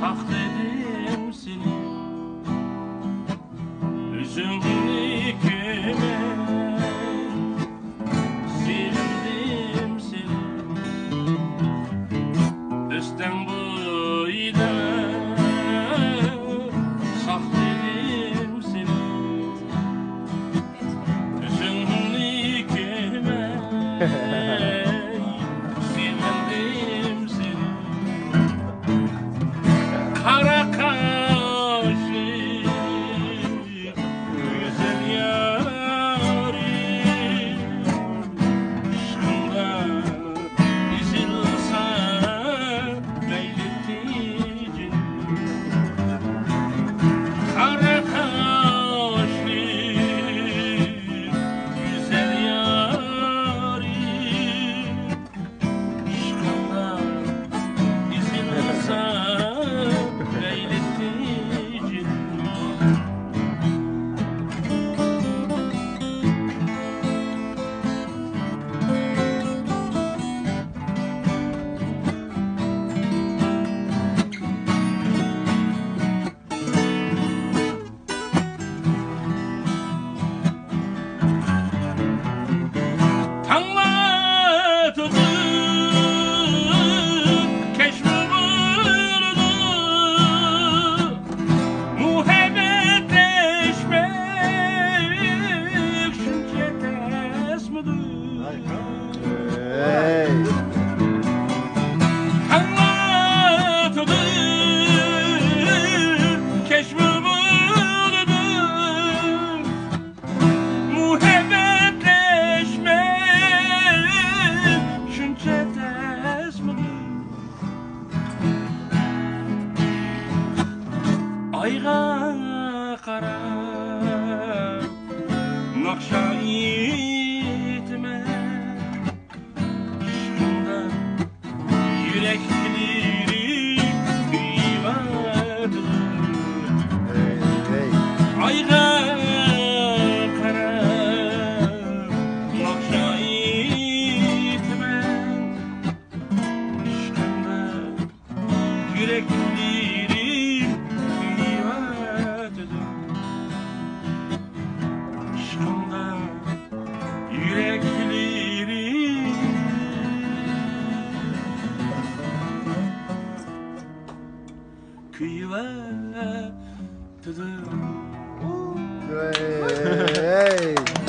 sakladım seni üzümlü küme sevindim seni üstten boyda sakladım seni üzümlü küme sevindim seni kara kaşlı güzel yarim aşkında ezilse leyletti kara kaşlı güzel yarim aşkında ezilse ayga qarab naqsha etme aşkında yürekleri kıymadı ayga qarab naqsha etme aşkında yürekleri yürekleri kıyıverdim. Hey.